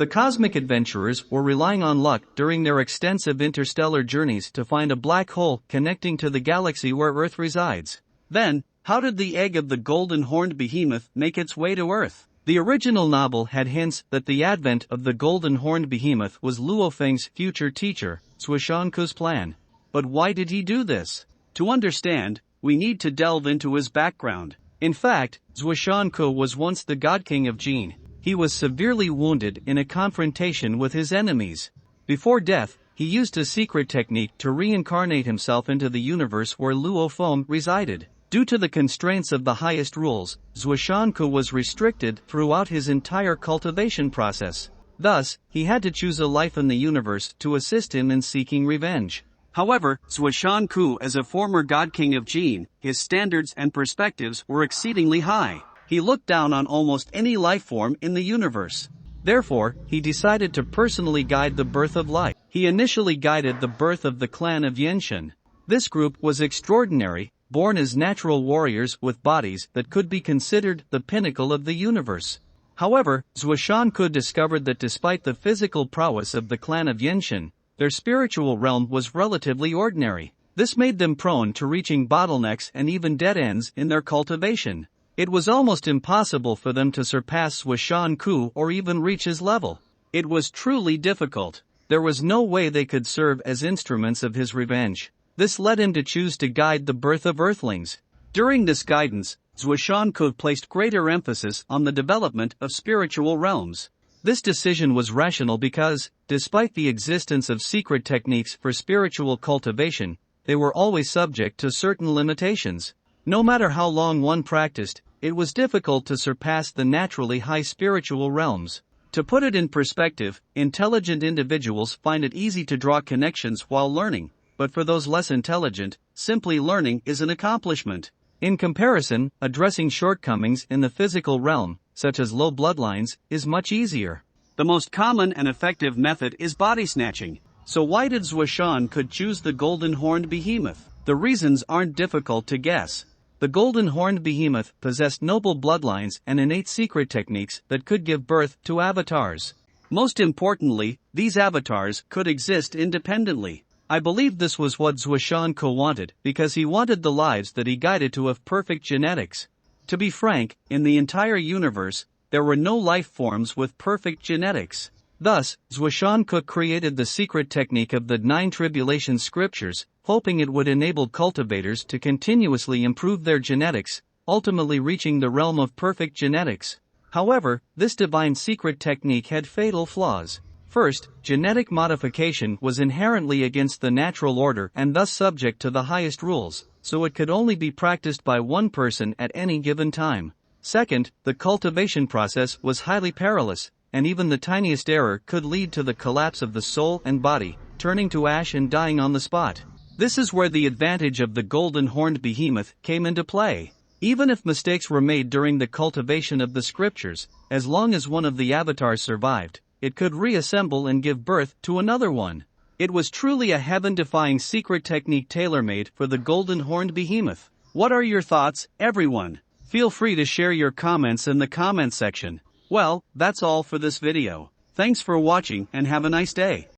The cosmic adventurers were relying on luck during their extensive interstellar journeys to find a black hole connecting to the galaxy where Earth resides. Then, how did the egg of the Golden Horned Behemoth make its way to Earth? The original novel had hints that the advent of the Golden Horned Behemoth was Luo Feng's future teacher, Zhuoshanku's plan. But why did he do this? To understand, we need to delve into his background. In fact, Zhuoshanku was once the God King of Jin. He was severely wounded in a confrontation with his enemies. Before death, he used a secret technique to reincarnate himself into the universe where Luo Feng resided. Due to the constraints of the highest rules, Zhuoshanku was restricted throughout his entire cultivation process. Thus, he had to choose a life in the universe to assist him in seeking revenge. However, Zhuoshanku, as a former God King of Jin, his standards and perspectives were exceedingly high. He looked down on almost any life form in the universe. Therefore, he decided to personally guide the birth of life. He initially guided the birth of the clan of Yenshin. This group was extraordinary, born as natural warriors with bodies that could be considered the pinnacle of the universe. However, Zhuoshanku discovered that despite the physical prowess of the clan of Yenshin, their spiritual realm was relatively ordinary. This made them prone to reaching bottlenecks and even dead ends in their cultivation. It was almost impossible for them to surpass Zhuoshanku or even reach his level. It was truly difficult. There was no way they could serve as instruments of his revenge. This led him to choose to guide the birth of Earthlings. During this guidance, Zhuoshanku placed greater emphasis on the development of spiritual realms. This decision was rational because, despite the existence of secret techniques for spiritual cultivation, they were always subject to certain limitations. No matter how long one practiced, it was difficult to surpass the naturally high spiritual realms. To put it in perspective, intelligent individuals find it easy to draw connections while learning, but for those less intelligent, simply learning is an accomplishment. In comparison, addressing shortcomings in the physical realm, such as low bloodlines, is much easier. The most common and effective method is body snatching. So why did Zhuoshanku choose the Golden Horned Behemoth? The reasons aren't difficult to guess. The Golden Horned Behemoth possessed noble bloodlines and innate secret techniques that could give birth to avatars. Most importantly, these avatars could exist independently. I believe this was what Zhuoshanku wanted because he wanted the lives that he guided to have perfect genetics. To be frank, in the entire universe, there were no life forms with perfect genetics. Thus, Zhuoshanku created the secret technique of the 9 tribulation scriptures, hoping it would enable cultivators to continuously improve their genetics, ultimately reaching the realm of perfect genetics. However, this divine secret technique had fatal flaws. First, genetic modification was inherently against the natural order and thus subject to the highest rules, so it could only be practiced by one person at any given time. Second, the cultivation process was highly perilous, and even the tiniest error could lead to the collapse of the soul and body, turning to ash and dying on the spot. This is where the advantage of the Golden Horned Behemoth came into play. Even if mistakes were made during the cultivation of the scriptures, as long as one of the avatars survived, it could reassemble and give birth to another one. It was truly a heaven-defying secret technique tailor-made for the Golden Horned Behemoth. What are your thoughts, everyone? Feel free to share your comments in the comment section. Well, that's all for this video. Thanks for watching and have a nice day.